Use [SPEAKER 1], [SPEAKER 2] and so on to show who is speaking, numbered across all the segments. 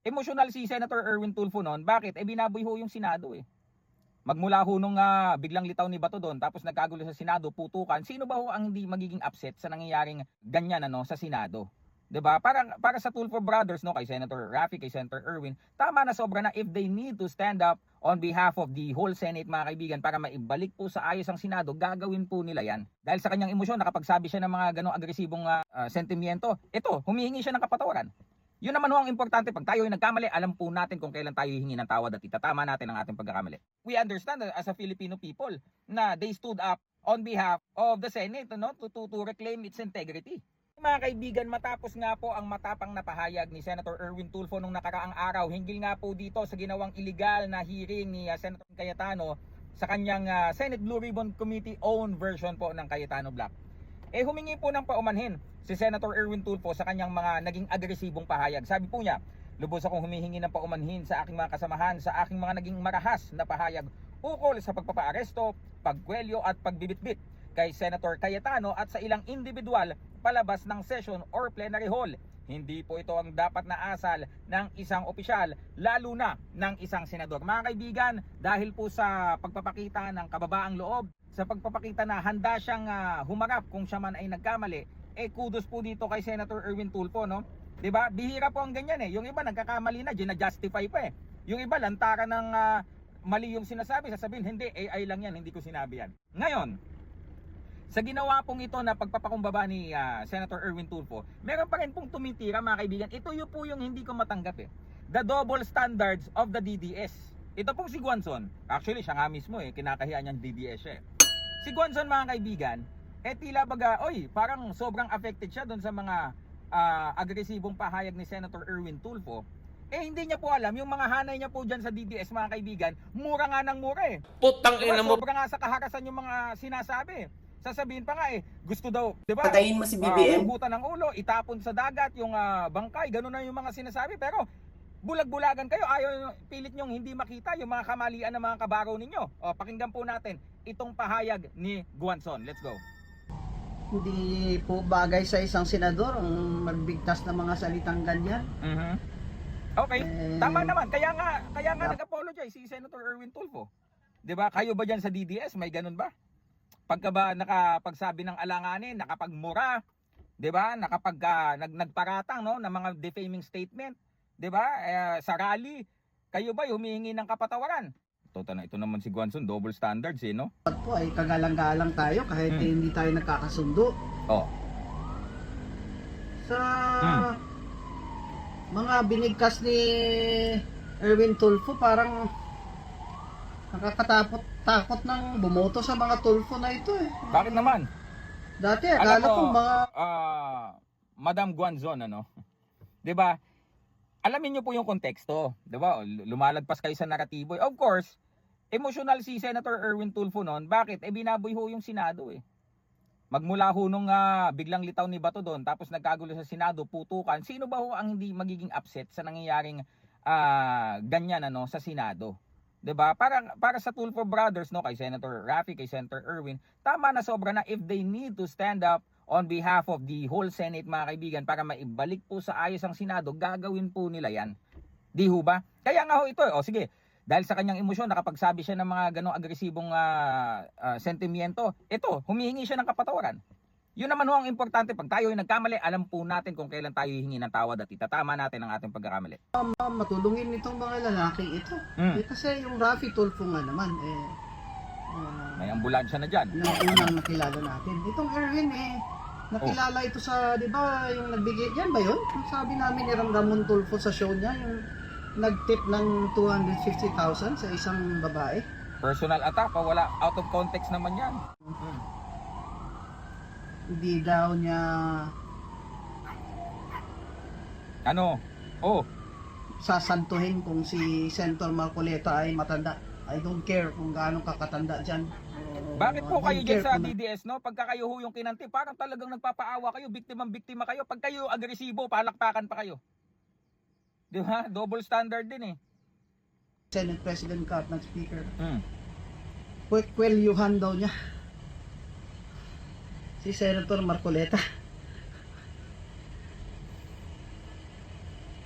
[SPEAKER 1] Emosyonal si Senator Erwin Tulfo noon. Bakit? Binaboy ho yung Senado eh. Magmula ho nung biglang litaw ni Bato doon tapos nagkagulo sa Senado, putukan. Sino ba ho ang hindi magiging upset sa nangyayaring ganyan sa Senado? 'Di ba? Para sa Tulfo brothers kay Senator Raffy, kay Senator Erwin, tama na sobra na if they need to stand up on behalf of the whole Senate mga kaibigan para maibalik po sa ayos ang Senado, gagawin po nila 'yan. Dahil sa kanyang emosyon, nakapagsabi siya ng mga ganong agresibong sentimiento. Ito, humihingi siya ng kapatawaran. Yun naman ho ang importante. Pag tayo ay nagkamali, alam po natin kung kailan tayo hihingi ng tawad at itatama natin ang ating pagkakamali. We understand as a Filipino people na they stood up on behalf of the Senate to reclaim its integrity. Mga kaibigan, matapos nga po ang matapang na pahayag ni Senator Erwin Tulfo nung nakaraang araw, hinggil nga po dito sa ginawang illegal na hearing ni Senator Cayetano sa kanyang Senate Blue Ribbon Committee own version po ng Cayetano Black. Humingi po ng paumanhin si Senator Erwin Tulfo sa kanyang mga naging agresibong pahayag. Sabi po niya, lubos akong humihingi ng paumanhin sa aking mga kasamahan sa aking mga naging marahas na pahayag ukol sa pagpapaaresto, pagkwelyo at pagbibitbit kay Senator Cayetano at sa ilang individual palabas ng session or plenary hall. Hindi po ito ang dapat na asal ng isang opisyal, lalo na ng isang senador. Mga kaibigan, dahil po sa pagpapakita ng kababaang loob, sa pagpapakita na handa siyang humarap kung siya man ay nagkamali, kudos po dito kay Senator Erwin Tulfo, no? 'Di ba? Bihira po ang ganyan eh. Yung iba nagkakamali na, gina-justify pa eh. Yung iba lantaran ng mali yung sinasabi, sasabihin hindi, AI lang yan, hindi ko sinabi yan. Ngayon, sa ginawa pong ito na pagpapakumbaba ni Senator Erwin Tulfo, meron pa rin pong tumitira mga kaibigan. Ito yung po yung hindi ko matanggap eh. The double standards of the DDS. Ito pong si Guanzon. Actually, siya nga mismo kinakahiya niyang DDS siya eh. Si Guanzon mga kaibigan, tila baga, parang sobrang affected siya doon sa mga agresibong pahayag ni Senator Erwin Tulfo. Hindi niya po alam, yung mga hanay niya po dyan sa DDS mga kaibigan, mura nga ng mura eh.
[SPEAKER 2] Putang ina mo.
[SPEAKER 1] Sobra nga sa kaharasan yung mga sinasabi. Sasabihin pa nga gusto daw, di ba?
[SPEAKER 3] Patayin mo si BBM.
[SPEAKER 1] Hugutan ng ulo, itapon sa dagat yung bangkay, ganun na yung mga sinasabi. Pero bulag-bulagan kayo, ayaw pilit nyong hindi makita yung mga kamalian ng mga kabaro ninyo. Pakinggan po natin itong pahayag ni Guanzon. Let's go.
[SPEAKER 4] Hindi po bagay sa isang senador ang magbigtas ng mga salitang ganyan.
[SPEAKER 1] Okay, tama naman. Kaya nga nag-apologize si Senator Erwin Tulfo. 'Di ba? Kayo ba diyan sa DDS may ganun ba? Pagka ba nakapagsabi ng alanganin, nakapagmura, 'di ba? Nagparatang ng mga defaming statement, 'di ba? Sa rally, kayo ba humihingi ng kapatawaran? Ito naman si Guanzon, double standards no?
[SPEAKER 4] At po ay kagalang-galang tayo kahit hindi tayo nagkakasundo. Sa mga binigkas ni Erwin Tulfo, parang nakakatakot nang bumoto sa mga Tulfo na ito eh.
[SPEAKER 1] Bakit naman?
[SPEAKER 4] Dati akala ko mga
[SPEAKER 1] Madam Guanzon 'di ba? Alamin niyo po yung konteksto, 'di ba? Lumalagpas kayo sa naratibo. Of course, emotional si Senator Erwin Tulfo noon. Bakit? Binaboy ho yung Senado eh. Magmula ho nung biglang litaw ni Bato doon tapos nagkagulo sa Senado, putukan. Sino ba ho ang hindi magiging upset sa nangyayaring ganyan sa Senado? 'Di ba? Para sa Tulfo brothers kay Senator Raffy, kay Senator Erwin, tama na sobra na if they need to stand up on behalf of the whole Senate mga kaibigan para maibalik po sa ayos ang Senado, gagawin po nila 'yan. Di ho ba? Kaya nga ho ito sige. Dahil sa kanyang emosyon, nakapagsabi siya ng mga ganong agresibong sentimiento. Ito, humihingi siya ng kapatawaran. Yun naman ho ang importante. Pag tayo ay nagkamali, alam po natin kung kailan tayo hihingi ng tawad at itatama natin ang ating pagkakamali.
[SPEAKER 4] matulungin nitong mga lalaki ito. Kasi yung Raffy Tulfo nga naman
[SPEAKER 1] May ambulansya na dyan.
[SPEAKER 4] yung unang nakilala natin. Itong Erwin nakilala ito sa, di ba, yung nagbigay, yan ba yun? Ang sabi namin ni Ramon Tulfo sa show niya, yung nag-tip ng 250,000 sa isang babae.
[SPEAKER 1] Personal attack, wala, out of context naman yan.
[SPEAKER 4] Hindi daw niya sasantuhin kung si Senator Marcoleta ay matanda. I don't care kung gaano kakatanda dyan.
[SPEAKER 1] Bakit po kayo dyan sa DDS pagka kayo ho yung kinanti, parang talagang nagpapaawa kayo, biktima kayo. Pag kayo agresibo, palakpakan pa kayo. Di ba? Double standard din
[SPEAKER 4] Senate President ka at Speaker. Kwelyuhan daw niya si Senator Marcoleta.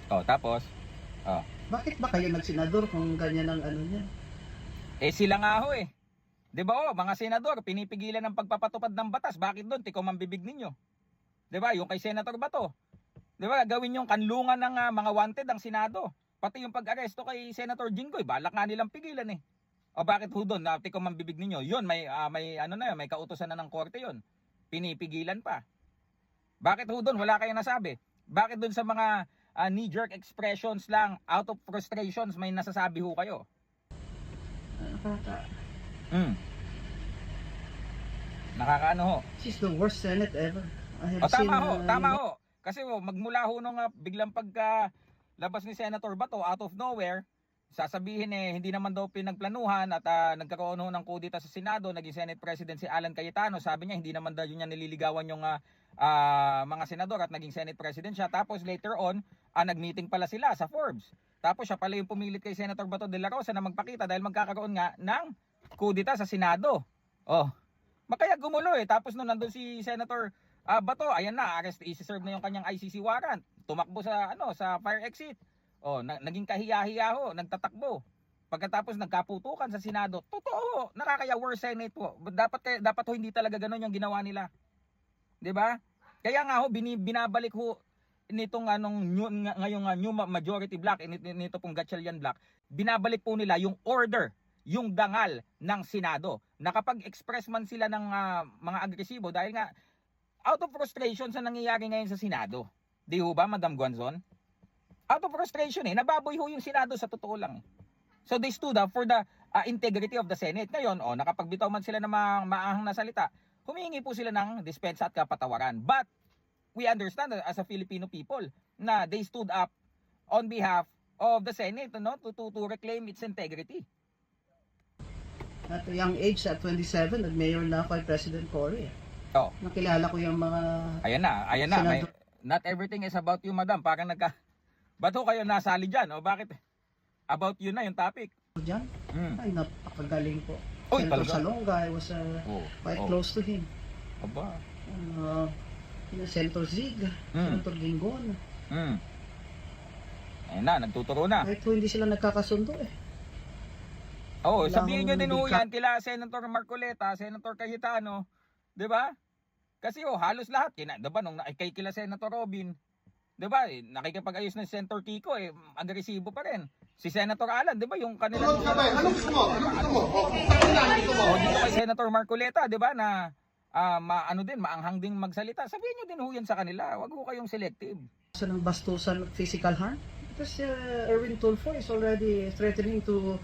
[SPEAKER 1] Tapos? Oh.
[SPEAKER 4] Bakit ba kayo nagsenador kung ganyan ang ano niya?
[SPEAKER 1] Eh sila nga ho eh. 'Di ba mga senador, pinipigilan ng pagpapatupad ng batas. Bakit doon? Tikom ang bibig ninyo. 'Di ba? Yung kay Senator Bato. 'Di ba? Gawin yung kanlungan ng mga wanted ang Senado. Pati yung pag-aresto kay Senator Jinggoy, balak nga nilang pigilan eh. O bakit ho doon? Tikom ang bibig ninyo. Yun, may ano na yun, may kautusan na ng korte yun. Pinipigilan pa. Bakit ho doon? Wala kayong nasabi. Bakit doon sa mga knee-jerk expressions lang, out of frustrations, may nasasabi ho kayo? Nakakaano ho?
[SPEAKER 4] This is the worst Senate ever. I have
[SPEAKER 1] O tama
[SPEAKER 4] seen,
[SPEAKER 1] ho, tama ho. Kasi magmula ho nung biglang pagka labas ni Senator Bato out of nowhere, sasabihin hindi naman daw pinagplanuhan at nagkaroon ho ng kudita sa Senado, naging Senate President si Alan Cayetano, sabi niya hindi naman daw niya nililigawan yung mga senador at naging Senate President siya. Tapos later on, nagmeeting pala sila sa Forbes. Tapos siya pala yung pumilit kay Senator Bato de la Rosa na magpakita dahil magkakaroon nga ng kudita sa Senado. Oh, kaya gumulo Tapos nung nandun si Senator Bato, ayan na, isi-serve na yung kanyang ICC warrant. Tumakbo sa sa fire exit. Oh, naging kahiya-hiya ho, nagtatakbo. Pagkatapos nagkaputukan sa Senado. Totoo, nakakaya worse Senate po. Dapat ho hindi talaga ganoon yung ginawa nila. 'Di ba? Kaya nga ho binabalik ho nitong ngayong new majority block, nito pong Gatchalian block, binabalik po nila yung order, yung dangal ng Senado. Na kapag express man sila ng mga agresibo dahil nga out of frustration sa nangyayari ngayon sa Senado. Di ho ba, Madam Guanzon? Out of frustration nababoy ho yung Senado sa totoo lang. So they stood up for the integrity of the Senate. Ngayon, nakapagbitaw man sila ng maahang na salita, humihingi po sila ng dispensa at kapatawaran. But we understand as a Filipino people na they stood up on behalf of the Senate to reclaim its integrity.
[SPEAKER 4] At a young age, at 27, nag-mayor na ako kay President Cory.
[SPEAKER 1] Oh.
[SPEAKER 4] Nakilala ko yung mga...
[SPEAKER 1] Ayan na. Not everything is about you, madam. Parang ba't ho kayo nasali dyan? O bakit? About you na yung topic.
[SPEAKER 4] Diyan? Ay, napakagaling po.
[SPEAKER 1] Oy,
[SPEAKER 4] Senator
[SPEAKER 1] talaga?
[SPEAKER 4] Salonga, I was quite close to him.
[SPEAKER 1] Aba.
[SPEAKER 4] Senator Zig, Senator Gingon.
[SPEAKER 1] Ayun na, nagtuturo na.
[SPEAKER 4] Kahit po hindi sila nagkakasundo
[SPEAKER 1] Oo,
[SPEAKER 4] Kailangan
[SPEAKER 1] sabihin nyo din ho
[SPEAKER 4] bigka-
[SPEAKER 1] yan kila Senator Marcoleta, Senator Cayetano, 'di ba? Kasi halos lahat, 'di ba nung kila Senator Robin, 'di ba? Nakikipag-ayos na si Senator Kiko agresibo pa rin. Si Senator Alan, 'di ba, yung kanila
[SPEAKER 2] Anong gusto mo?
[SPEAKER 1] dito kay Senator Marcoleta, 'di ba, na maanghang ding magsalita. Sabihin nyo din ho yan sa kanila. Wag ho kayong selective.
[SPEAKER 4] sa ng bastusan at physical harm. Because Erwin Tulfo is already threatening to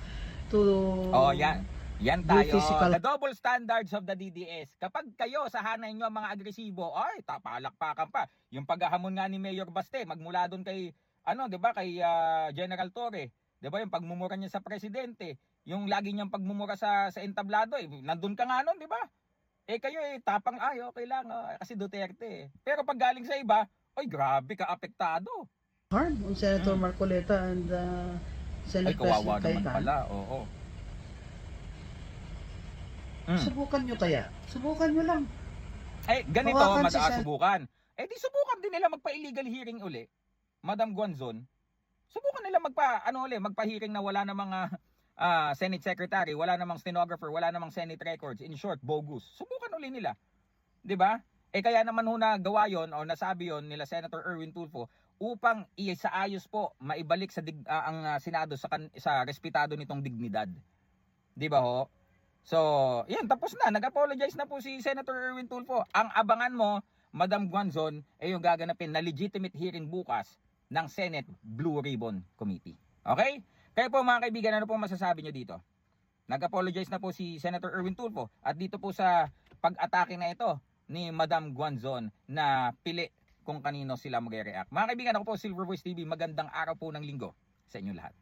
[SPEAKER 1] Oh, yan. Yan
[SPEAKER 4] do
[SPEAKER 1] tayo.
[SPEAKER 4] physical-
[SPEAKER 1] The double standards of the DDS. Kapag kayo sa hanay nyo mga agresibo, ay, tapalakpakan pa. Yung paghahamon nga ni Mayor Baste, magmula doon kay, 'di ba, kay General Torre. 'Di ba, yung pagmumura niya sa presidente, yung lagi niyang pagmumura sa entablado, nandun ka nga noon, 'di ba? Kayo tapang okay lang, kasi Duterte. Pero pag galing sa iba, ay grabe ka apektado.
[SPEAKER 4] harm on Senator Marcoleta and
[SPEAKER 1] Ay,
[SPEAKER 4] Senate
[SPEAKER 1] kawawa
[SPEAKER 4] President
[SPEAKER 1] naman
[SPEAKER 4] Cayetano.
[SPEAKER 1] pala. Oo.
[SPEAKER 4] Subukan nyo kaya. Subukan nyo lang.
[SPEAKER 1] Ganito,
[SPEAKER 4] Hawakan si
[SPEAKER 1] subukan. Di subukan din nila magpa-illegal hearing uli. Madam Guanzon. Subukan nila magpa-hearing na wala na mga Senate Secretary, wala namang stenographer, wala namang Senate records. In short, bogus. Subukan uli nila. 'Di ba? Kaya naman ho nagawa yon o nasabi yon nila Senator Erwin Tulfo upang isaayos po maibalik ang Senado sa respetado nitong dignidad. 'Di ba ho? So, yan, tapos na. Nag-apologize na po si Senator Erwin Tulfo. Ang abangan mo, Madam Guanzon, yung gaganapin na legitimate hearing bukas ng Senate Blue Ribbon Committee. Okay? Kaya po mga kaibigan, ano po masasabi nyo dito? Nag-apologize na po si Senator Erwin Tulfo at dito po sa pag-atake na ito ni Madam Guanzon na pili kung kanino sila magre-react. Mga kaibigan, ako po Silver Voice TV. Magandang araw po ng linggo sa inyo lahat.